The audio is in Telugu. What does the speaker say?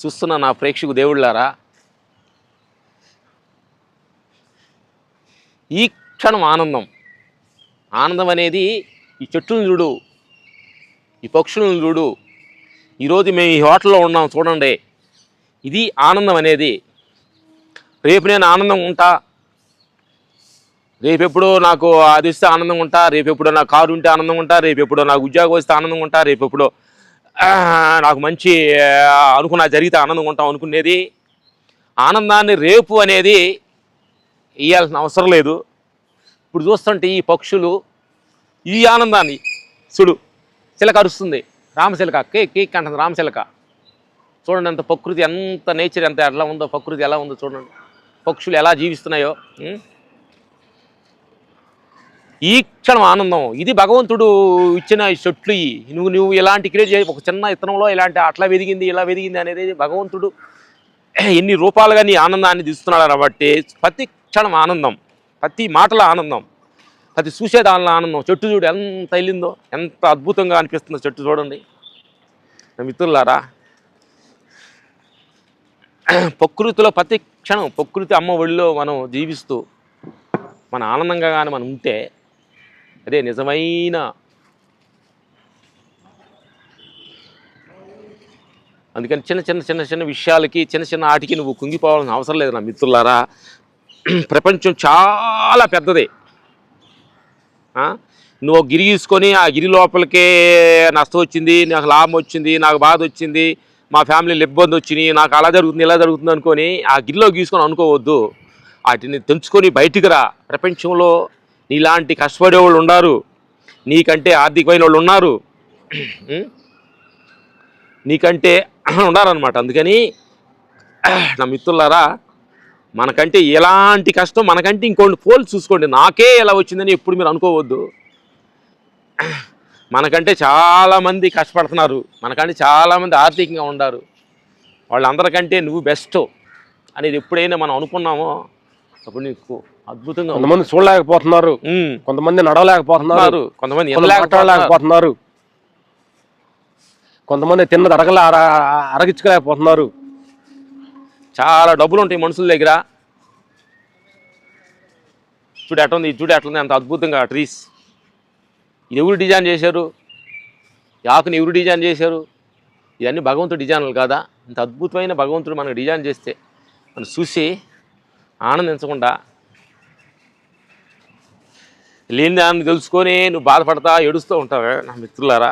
చూస్తున్న నా ప్రేక్షకు దేవుళ్ళారా, ఈ క్షణం ఆనందం ఆనందం అనేది ఈ చెట్టులను చూడు, ఈ పక్షులను చూడు. ఈరోజు మేము ఈ హోటల్లో ఉన్నాం చూడండి, ఇది ఆనందం అనేది. రేపు నేను ఆనందం ఉంటా, రేపెప్పుడో నాకు అది ఇస్తే ఆనందంగా ఉంటా, రేపెప్పుడో నాకు కారు ఉంటే ఆనందంగా ఉంటా, రేపెప్పుడో నాకు ఉద్యోగం వస్తే ఆనందంగా ఉంటా, రేపెప్పుడో నాకు మంచి అనుకున్నా జరిగితే ఆనందంగా ఉంటాం అనుకునేది. ఆనందాన్ని రేపు అనేది ఇవ్వాల్సిన అవసరం లేదు. ఇప్పుడు చూస్తుంటే ఈ పక్షులు ఈ ఆనందాన్ని చూడు, చిలక అరుస్తుంది, రామచిలక కేక్ కేక్ అంటుంది రామచిలక. చూడండి ఎంత ప్రకృతి, ఎంత నేచర్ ఎంత ఎలా ఉందో, ప్రకృతి ఎలా ఉందో చూడండి, పక్షులు ఎలా జీవిస్తున్నాయో. ఈ క్షణం ఆనందం, ఇది భగవంతుడు ఇచ్చిన చెట్లు. నువ్వు ఇలాంటి క్రియేట్ చేసి ఒక చిన్న ఇత్తనంలో ఇలాంటి అట్లా వెదిగింది ఇలా వెదిగింది అనేది భగవంతుడు ఎన్ని రూపాలుగా నీ ఆనందాన్ని తీస్తున్నాడు. కాబట్టి ప్రతి క్షణం ఆనందం, ప్రతి మాటల ఆనందం, ప్రతి చూసేదానిలో ఆనందం. చెట్టు చూడు ఎంత వెళ్ళిందో, ఎంత అద్భుతంగా అనిపిస్తుందో చెట్టు చూడండి. మిత్రులారా, ప్రకృతిలో ప్రతి క్షణం ప్రకృతి అమ్మ ఒడిలో మనం జీవిస్తూ మన ఆనందంగా కానీ మనం ఉంటే అదే నిజమైన అందుకని చిన్న చిన్న చిన్న చిన్న విషయాలకి చిన్న చిన్న ఆటికి నువ్వు కుంగిపోవాల్సిన అవసరం లేదు నా మిత్రులారా. ప్రపంచం చాలా పెద్దదే. నువ్వు గిరి తీసుకొని ఆ గిరి లోపలికే నష్టం వచ్చింది, నాకు లాభం వచ్చింది, నాకు బాధ వచ్చింది, మా ఫ్యామిలీలో ఇబ్బంది వచ్చినాయి, నాకు అలా జరుగుతుంది ఇలా జరుగుతుంది అనుకొని ఆ గిరిలో గీసుకొని అనుకోవద్దు. వాటిని తెంచుకొని బయటికి రా. ప్రపంచంలో నీలాంటి కష్టపడే వాళ్ళు ఉన్నారు, నీకంటే ఆర్థికమైన వాళ్ళు ఉన్నారు, నీకంటే ఉన్నారనమాట. అందుకని నా మిత్రులారా, మనకంటే ఎలాంటి కష్టం మనకంటే ఇంకోటి పోల్చి చూసుకోండి. నాకే ఎలా వచ్చిందని ఎప్పుడు మీరు అనుకోవద్దు. మనకంటే చాలామంది కష్టపడుతున్నారు, మనకంటే చాలామంది ఆర్థికంగా ఉన్నారు. వాళ్ళందరికంటే నువ్వు బెస్ట్ అనేది ఎప్పుడైనా మనం అనుకున్నామో అప్పుడు నీకు అద్భుతంగా. కొంతమంది చూడలేకపోతున్నారు, కొంతమంది నడవలేకపోతున్నారు, కొంతమంది మాట్లాడలేకపోతున్నారు, కొంతమంది తిన్నది అరగించుకోలేకపోతున్నారు. చాలా డబ్బులు ఉంటాయి మనుషుల దగ్గర. చూడు ఎట్లా ఉంది, చూడు ఎట్లా ఉంది, అంత అద్భుతంగా ట్రీస్. ఇది ఎవరు డిజైన్ చేశారు? ఈ ఆకుని ఎవరు డిజైన్ చేశారు? ఇవన్నీ భగవంతుడు డిజైన్లు కాదా? ఇంత అద్భుతమైన భగవంతుడు మనకు డిజైన్ చేస్తే మనం చూసి ఆనందించకుండా లేని దాన్ని తెలుసుకొని నువ్వు బాధపడతా ఏడుస్తూ ఉంటావే నా మిత్రులారా.